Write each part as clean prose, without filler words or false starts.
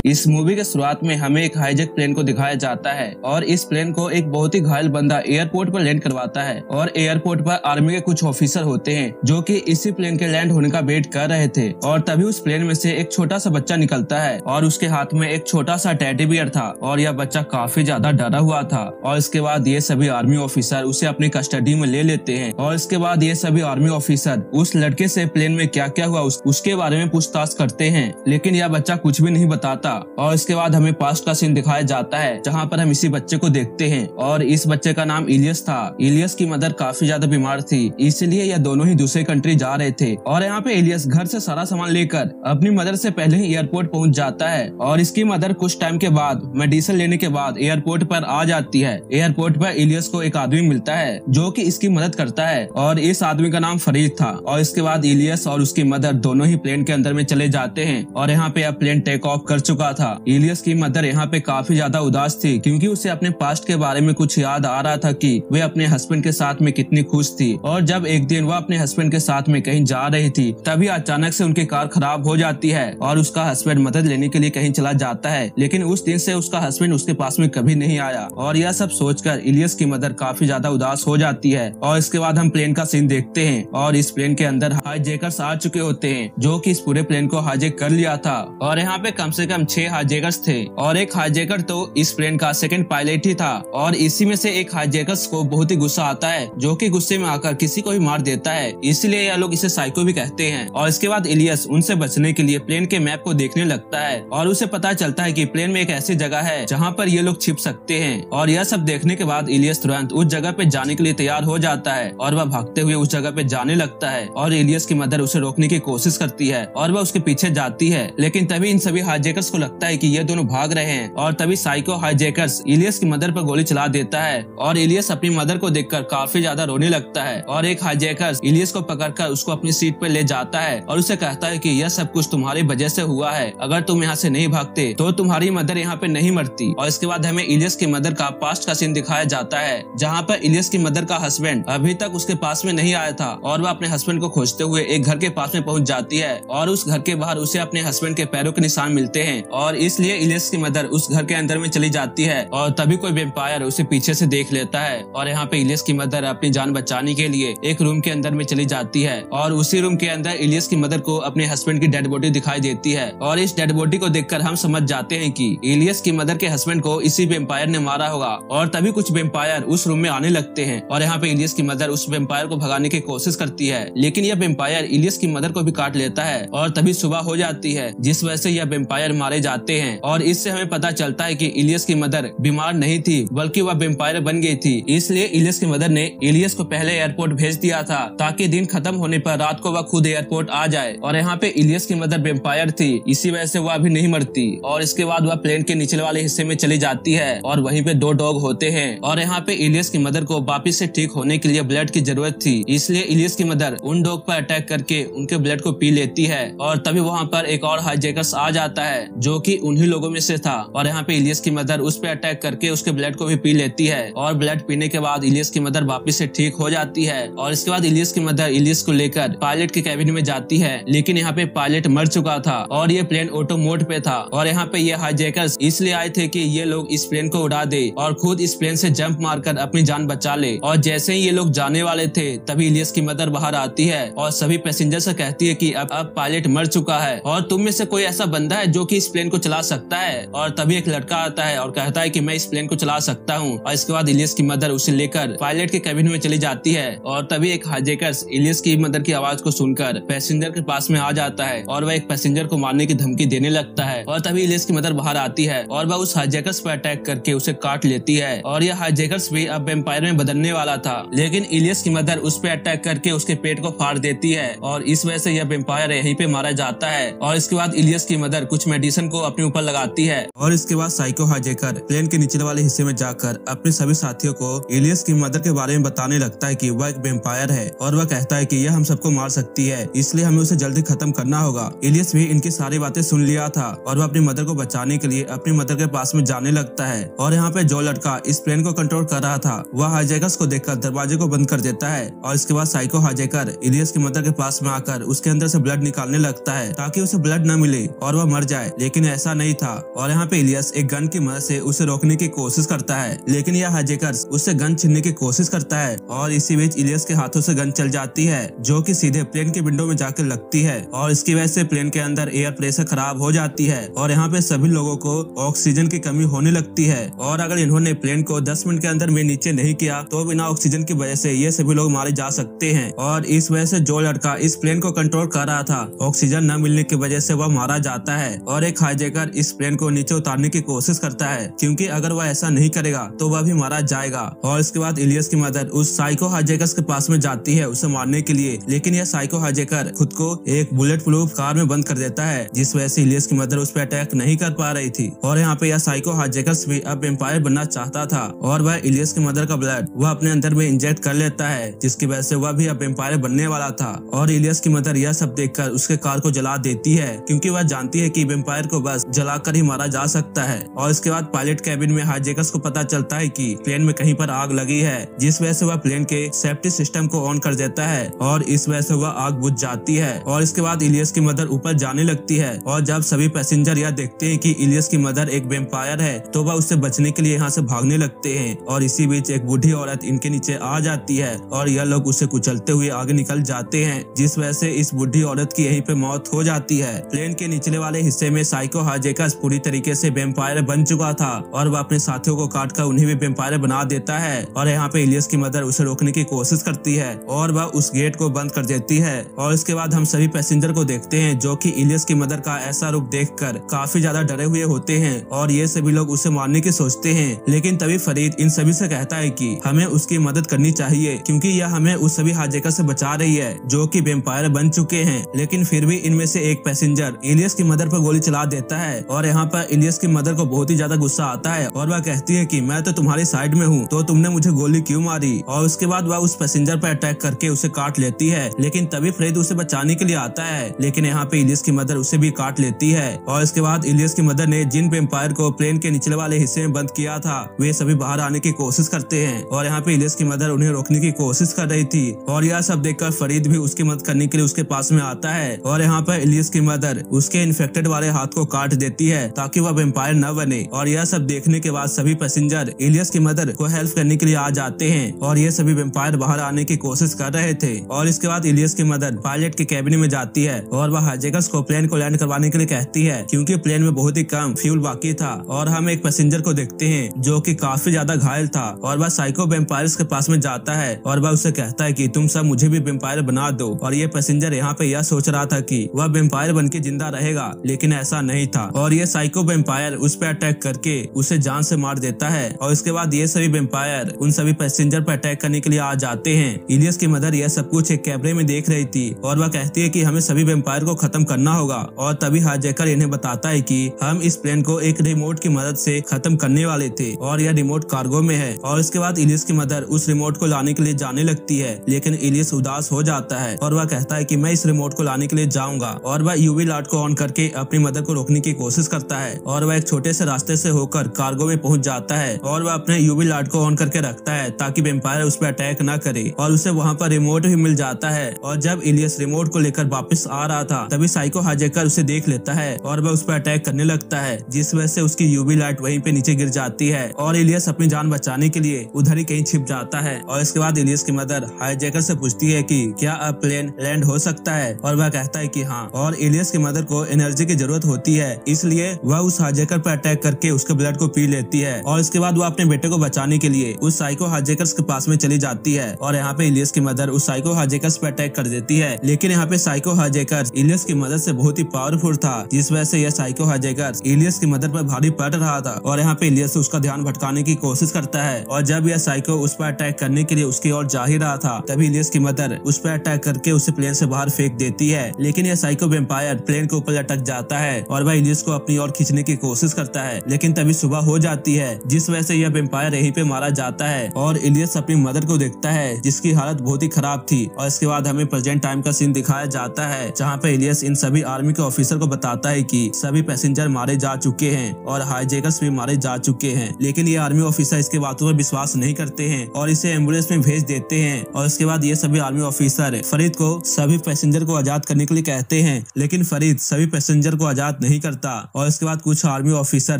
इस मूवी के शुरुआत में हमें एक हाईजेक प्लेन को दिखाया जाता है और इस प्लेन को एक बहुत ही घायल बंदा एयरपोर्ट पर लैंड करवाता है और एयरपोर्ट पर आर्मी के कुछ ऑफिसर होते हैं जो कि इसी प्लेन के लैंड होने का वेट कर रहे थे। और तभी उस प्लेन में से एक छोटा सा बच्चा निकलता है और उसके हाथ में एक छोटा सा टेडी बियर था और यह बच्चा काफी ज्यादा डरा हुआ था। और इसके बाद ये सभी आर्मी ऑफिसर उसे अपनी कस्टडी में ले लेते हैं और इसके बाद ये सभी आर्मी ऑफिसर उस लड़के से प्लेन में क्या क्या हुआ उसके बारे में पूछताछ करते हैं, लेकिन यह बच्चा कुछ भी नहीं बताता। और इसके बाद हमें पास्ट का सीन दिखाया जाता है जहाँ पर हम इसी बच्चे को देखते हैं और इस बच्चे का नाम इलियस था। इलियस की मदर काफी ज्यादा बीमार थी, इसलिए यह दोनों ही दूसरे कंट्री जा रहे थे। और यहाँ पे इलियस घर से सारा सामान लेकर अपनी मदर से पहले ही एयरपोर्ट पहुँच जाता है और इसकी मदर कुछ टाइम के बाद मेडिसिन लेने के बाद एयरपोर्ट पर आ जाती है। एयरपोर्ट पर इलियस को एक आदमी मिलता है जो कि इसकी मदद करता है और इस आदमी का नाम फरीद था। और इसके बाद इलियस और उसकी मदर दोनों ही प्लेन के अंदर में चले जाते हैं और यहाँ पे अब प्लेन टेक ऑफ कर चुका था। इलियस की मदर यहाँ पे काफी ज्यादा उदास थी क्योंकि उसे अपने पास्ट के बारे में कुछ याद आ रहा था कि वे अपने हस्बैंड के साथ में कितनी खुश थी। और जब एक दिन वह अपने हस्बैंड के साथ में कहीं जा रही थी तभी अचानक से उनकी कार खराब हो जाती है और उसका हस्बैंड मदद लेने के लिए कहीं चला जाता है, लेकिन उस दिन से उसका हस्बैंड उसके पास में कभी नहीं आया। और यह सब सोचकर इलियस की मदर काफी ज्यादा उदास हो जाती है। और इसके बाद हम प्लेन का सीन देखते हैं और इस प्लेन के अंदर हाईजैकर्स आ चुके होते हैं जो कि इस पूरे प्लेन को हाईजैक कर लिया था। और यहाँ पे कम से कम 6 हाईजैकर्स थे और एक हाईजैकर तो इस प्लेन का सेकंड पायलट ही था। और इसी में से एक हाईजैकर्स को बहुत ही गुस्सा आता है जो कि गुस्से में आकर किसी को भी मार देता है, इसलिए यह लोग इसे साइको भी कहते हैं। और इसके बाद इलियस उनसे बचने के लिए प्लेन के मैप को देखने लगता है और उसे पता चलता है कि प्लेन में एक ऐसी जगह है जहाँ पर ये लोग छिप सकते हैं। और यह सब देखने के बाद इलियस तुरंत उस जगह पे जाने के लिए तैयार हो जाता है और वह भागते हुए उस जगह पे जाने लगता है। और इलियस की मदर उसे रोकने की कोशिश करती है और वह उसके पीछे जाती है, लेकिन तभी इन सभी हाईजैकर्स को लगता है कि ये दोनों भाग रहे हैं। और तभी साइको हाईजैकर्स इलियस की मदर पर गोली चला देता है और इलियस अपनी मदर को देखकर काफी ज्यादा रोने लगता है। और एक हाईजैकर्स इलियस को पकड़कर उसको अपनी सीट पे ले जाता है और उसे कहता है कि यह सब कुछ तुम्हारी वजह से हुआ है, अगर तुम यहाँ से नहीं भागते तो तुम्हारी मदर यहाँ पे नहीं मरती। और इसके बाद हमें इलियस की मदर का पास्ट का सीन दिखाया जाता है जहाँ पर इलियस की मदर का हस्बैंड अभी तक उसके पास में नहीं आया था और वह अपने हस्बैंड को खोजते हुए एक घर के पास में पहुंच जाती है और उस घर के बाहर उसे अपने हस्बैंड के पैरों के निशान मिलते हैं और इसलिए इलियस की मदर उस घर के अंदर में चली जाती है। और तभी कोई वेम्पायर उसे पीछे से देख लेता है और यहाँ पे इलियस की मदर अपनी जान बचाने के लिए एक रूम के अंदर में चली जाती है और उसी रूम के अंदर इलियस की मदर को अपने हस्बैंड की डेड बॉडी दिखाई देती है। और इस डेड बॉडी को देखकर हम समझ जाते हैं कि इलियस की मदर के हस्बैंड को इसी वेम्पायर ने मारा होगा। और तभी कुछ वेम्पायर उस रूम में आने लगते हैं और यहाँ पे इलियस की मदर उस वेम्पायर को भगाने की कोशिश करती है, लेकिन यह वेम्पायर इलियस की मदर को भी काट लेता है। और तभी सुबह हो जाती है जिस वजह से यह वेम्पायर मारे जाते हैं। और इससे हमें पता चलता है कि इलियस की मदर बीमार नहीं थी बल्कि वह वेम्पायर बन गई थी, इसलिए इलियस की मदर ने इलियस को पहले एयरपोर्ट भेज दिया था ताकि दिन खत्म होने पर रात को वह खुद एयरपोर्ट आ जाए। और यहाँ पे इलियस की मदर वेम्पायर थी, इसी वजह से वह अभी नहीं मरती। और इसके बाद वह प्लेन के निचले वाले हिस्से में चली जाती है और वहीं पे 2 डॉग होते हैं। और यहाँ पे इलियस की मदर को वापिस से ठीक होने के लिए ब्लड की जरूरत थी, इसलिए इलियस की मदर उन डॉग पर अटैक करके उनके ब्लड को पी लेती है। और तभी वहाँ पर एक और हाईजैकर्स आ जाता है जो कि उन्हीं लोगों में से था और यहाँ पे इलियस की मदर उस पर अटैक करके उसके ब्लड को भी पी लेती है। और ब्लड पीने के बाद इलियस की मदर वापिस से ठीक हो जाती है। और इसके बाद इलियस की मदर इलियस को लेकर पायलट के कैबिन में जाती है, लेकिन यहाँ पे पायलट मर चुका था और ये प्लेन ऑटो मोड पे था। और यहाँ पे ये हाईजैकर्स इसलिए आए थे कि ये लोग इस प्लेन को उड़ा दे और खुद इस प्लेन से जंप मारकर अपनी जान बचा ले। और जैसे ही ये लोग जाने वाले थे तभी इलियस की मदर बाहर आती है और सभी पैसेंजर से कहती है कि अब पायलट मर चुका है और तुम में से कोई ऐसा बंदा है जो कि इस प्लेन को चला सकता है। और तभी एक लड़का आता है और कहता है कि मैं इस प्लेन को चला सकता हूँ। और इसके बाद इलियस की मदर उसे लेकर पायलट के कैबिन में चली जाती है। और तभी एक हाईजैकर्स इलियस की मदर की आवाज को सुनकर पैसेंजर के पास में आ जाता है और वह एक पैसेंजर को मारने की धमकी देने लगता है। और तभी इलियस की मदर बाहर आती है और वह उस हाईजैकर्स पर अटैक करके उसे काट लेती है। और यह हाईजैकर्स भी अब वेम्पायर में बदलने वाला था, लेकिन इलियस की मदर उस पर अटैक करके उसके पेट को फाड़ देती है और इस वजह से यह वेम्पायर यहीं पे मारा जाता है। और इसके बाद इलियस की मदर कुछ मेडिसिन को अपने ऊपर लगाती है और इसके बाद साइको हाईजैकर प्लेन के निचले वाले हिस्से में जाकर अपने सभी साथियों को इलियस की मदर के बारे में बताने लगता है कि वह एक वेम्पायर है और वह कहता है कि यह हम सबको मार सकती है, इसलिए हमें उसे जल्दी खत्म करना होगा। इलियस भी इनकी सारी बातें सुन लिया था और वह अपनी मदर को बचाने के लिए अपनी मदर के पास में जाने लगता है। और यहाँ पे जो लड़का इस प्लेन को कंट्रोल कर रहा था वह हाईजैकर्स को देखकर दरवाजे को बंद कर देता है। और इसके बाद साइको हाईजैकर इलियस की मदर के पास में आकर उसके अंदर से ब्लड निकालने लगता है ताकि उसे ब्लड न मिले और वह मर जाए। लेकिन ऐसा नहीं था और यहाँ पे इलियस एक गन की मदद से उसे रोकने की कोशिश करता है, लेकिन यह हाईजैकर्स उससे गन छीनने की कोशिश करता है और इसी बीच इलियस के हाथों से गन चल जाती है जो कि सीधे प्लेन के विंडो में जाकर लगती है और इसकी वजह से प्लेन के अंदर एयर प्रेशर खराब हो जाती है और यहाँ पे सभी लोगों को ऑक्सीजन की कमी होने लगती है और अगर इन्होंने प्लेन को 10 मिनट के अंदर में नीचे नहीं किया तो बिना ऑक्सीजन की वजह से ये सभी लोग मारे जा सकते हैं। और इस वजह से जो लड़का इस प्लेन को कंट्रोल कर रहा था, ऑक्सीजन न मिलने की वजह से वह मारा जाता है और एक हाईजैकर इस प्लेन को नीचे उतारने की कोशिश करता है क्योंकि अगर वह ऐसा नहीं करेगा तो वह भी मारा जाएगा। और इसके बाद इलियस की मदर उस साइको हाईजैकर्स के पास में जाती है उसे मारने के लिए, लेकिन यह साइको हाईजैकर खुद को एक बुलेट प्रूफ कार में बंद कर देता है जिस वजह से इलियस की मदर उस पर अटैक नहीं कर पा रही थी। और यहाँ पे यह साइको हाईजैकर्स भी अब वेम्पायर बनना चाहता था और वह इलियस की मदर का ब्लड वह अपने अंदर में इंजेक्ट कर लेता है जिसकी वजह से वह भी अब वेम्पायर बनने वाला था। और इलियस की मदर यह सब देखकर उसके कार को जला देती है क्योंकि वह जानती है कि वेम्पायर को बस जलाकर ही मारा जा सकता है। और इसके बाद पायलट कैबिन में हाईजैकर्स को पता चलता है कि प्लेन में कहीं पर आग लगी है जिस वजह से वह प्लेन के सेफ्टी सिस्टम को ऑन कर देता है और इस वजह से वह आग बुझ जाती है। और इसके बाद इलियस की मदर ऊपर जाने लगती है और जब सभी पैसेंजर यह देखते हैं कि इलियस की मदर एक वेम्पायर है तो वह उससे बचने के लिए यहाँ से भागने लगते हैं और इसी बीच एक बूढ़ी औरत इनके नीचे आ जाती है और यह लोग उसे कुचलते हुए आगे निकल जाते हैं जिस वजह से इस बूढ़ी औरत की यहीं पे मौत हो जाती है। प्लेन के निचले वाले हिस्से में साइको हाईजैकर्स पूरी तरीके से वेम्पायर बन चुका था और वह अपने साथियों को काटकर उन्हें भी वेम्पायर बना देता है और यहाँ पे इलियस की मदर उसे रोकने की कोशिश करती है और वह उस गेट को बंद कर देती है। और इसके बाद हम सभी पैसेंजर को देखते हैं जो कि इलियस की मदर का ऐसा रूप देखकर काफी ज्यादा डरे हुए होते हैं और ये सभी लोग उसे मारने की सोचते हैं, लेकिन तभी फरीद इन सभी से कहता है कि हमें उसकी मदद करनी चाहिए क्योंकि यह हमें उस सभी हाईजैकर से बचा रही है जो कि वेम्पायर बन चुके हैं। लेकिन फिर भी इनमें से एक पैसेंजर इलियस की मदर पर गोली चला देता है और यहाँ पर इलियस की मदर को बहुत ही ज्यादा गुस्सा आता है और वह कहती है कि मैं तो तुम्हारी साइड में हूँ तो तुमने मुझे गोली क्यों मारी। और उसके बाद वह उस पैसेंजर पर अटैक करके उसे काट लेती है, लेकिन तभी फरीद उसे बचाने के लिए आता है, लेकिन यहाँ पे इलियस की मदर उसे भी काट लेती है। और इसके बाद इलियस की मदर ने जिन वेम्पायर को प्लेन के निचले वाले हिस्से में बंद किया था वे सभी बाहर आने की कोशिश करते हैं और यहाँ पे इलियस की मदर उन्हें रोकने की कोशिश कर रही थी और यह सब देखकर फरीद भी उसकी मदद करने के लिए उसके पास में आता है और यहाँ पर इलियस की मदर उसके इन्फेक्टेड वाले हाथ को काट देती है ताकि वह वेम्पायर न बने। और यह सब देखने के बाद सभी पैसेंजर इलियस की मदर को हेल्प करने के लिए आ जाते हैं और ये सभी वेम्पायर बाहर आने की कोशिश कर रहे थे। और इसके बाद इलियस की मदर पायलट के कैबिन में जाती है और वह हाईजैकर्स को प्लेन को लैंड करवाने के लिए कहती है क्योंकि प्लेन में बहुत ही कम फ्यूल बाकी था। और हम एक पैसेंजर को देखते हैं जो कि काफी ज्यादा घायल था और वह साइको वेम्पायर्स के पास में जाता है और वह उससे कहता है कि तुम सब मुझे भी वेम्पायर बना दो। और ये पैसेंजर यहाँ पे यह सोच रहा था कि वह वेम्पायर बन के जिंदा रहेगा, लेकिन ऐसा नहीं था और ये साइको वेम्पायर उस पर अटैक करके उसे जान से मार देता है। और इसके बाद ये सभी वेम्पायर उन सभी पैसेंजर पर अटैक करने के लिए आ जाते हैं। इलियस की मदर यह सब कुछ एक कैमरे में देख रही थी और वह कहती है कि हमें सभी वेम्पायर को खत्म करना होगा। और तभी हाईजैकर इन्हें बताता है कि हम इस प्लेन को एक रिमोट की मदद से खत्म करने वाले थे और यह रिमोट कार्गो में है। और इसके बाद इलियस की मदर उस रिमोट को लाने के लिए जाने लगती है, लेकिन इलियस उदास हो जाता है और वह कहता है कि मैं इस रिमोट को लाने के लिए जाऊंगा। और वह यूवी लाइट को ऑन करके अपनी मदर को रोकने की कोशिश करता है और वह एक छोटे से रास्ते से होकर कार्गो में पहुंच जाता है और वह अपने यूवी लाइट को ऑन करके रखता है ताकि वेम्पायर उस पर अटैक न करे और उसे वहाँ पर रिमोट भी मिल जाता है। और जब इलियस रिमोट को लेकर वापस आ रहा था तभी साइको हाईजैकर उसे देख लेता है और वह उस पर अटैक करने लगता है, जिस वजह से उसकी यूवी लाइट वहीं पे नीचे गिर जाती है और इलियस अपनी जान बचाने के लिए उधर ही कहीं छिप जाता है। और इसके बाद इलियस की मदर हाईजैकर से पूछती है कि क्या अब प्लेन लैंड हो सकता है और वह कहता है कि हाँ। और इलियस की मदर को एनर्जी की जरूरत होती है, इसलिए वह उस हाईजैकर पर अटैक करके उसके ब्लड को पी लेती है। और इसके बाद वह अपने बेटे को बचाने के लिए उस साइको हाईजैकर्स के पास में चली जाती है और यहाँ पे इलियस की मदर उस साइको हाईजैकर्स पर अटैक कर देती है, लेकिन यहाँ पे साइको हाईजैकर्स इलियस की मदद से बहुत ही पावरफुल था, जिस वजह से यह साइको हाईजैकर्स इलियस की मदर पर भारी पड़ रहा था और यहाँ पे इलियस उसका ध्यान भटकाने की कोशिश करता है। और जब यह साइको उस पर अटैक करने के लिए उसकी ओर जा ही रहा था तभी इलियस की मदर उस पर अटैक करके उसे प्लेन से बाहर फेंक देती है, लेकिन यह साइको वेम्पायर प्लेन के ऊपर लटक जाता है और वह इलियस को अपनी ओर खींचने की कोशिश करता है, लेकिन तभी सुबह हो जाती है जिस वजह से यह वेम्पायर यहीं पे मारा जाता है। और इलियस अपनी मदर को देखता है जिसकी हालत बहुत ही खराब थी। और इसके बाद हमें प्रेजेंट टाइम का सीन दिखाया जाता है जहाँ पे इलियस इन सभी आर्मी के ऑफिसर को बताता है कि सभी पैसेंजर मारे जा चुके हैं और हाईजैकर्स भी मारे जा चुके हैं, लेकिन ये आर्मी ऑफिसर इसके बातों पर विश्वास नहीं करते हैं और इसे एम्बुलेंस में भेज देते हैं। और इसके बाद ये सभी आर्मी ऑफिसर फरीद को सभी पैसेंजर को आजाद करने के लिए कहते हैं, लेकिन फरीद सभी पैसेंजर को आजाद बात नहीं करता। और इसके बाद कुछ आर्मी ऑफिसर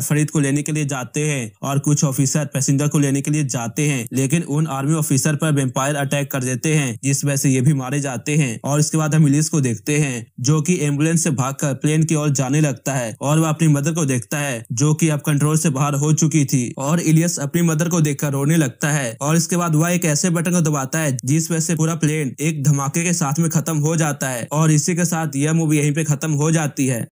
फरीद को लेने के लिए जाते हैं और कुछ ऑफिसर पैसेंजर को लेने के लिए जाते हैं, लेकिन उन आर्मी ऑफिसर पर वेम्पायर अटैक कर देते हैं, जिस वजह से ये भी मारे जाते हैं। और इसके बाद हम इलियस को देखते हैं जो कि एम्बुलेंस से भागकर प्लेन की ओर जाने लगता है और वह अपनी मदर को देखता है जो कि अब कंट्रोल से बाहर हो चुकी थी। और इलियस अपनी मदर को देखकर रोने लगता है और इसके बाद वह एक ऐसे बटन को दबाता है जिस वजह से पूरा प्लेन एक धमाके के साथ में खत्म हो जाता है। और इसी के साथ यह मूवी यहीं पे खत्म हो जाती है।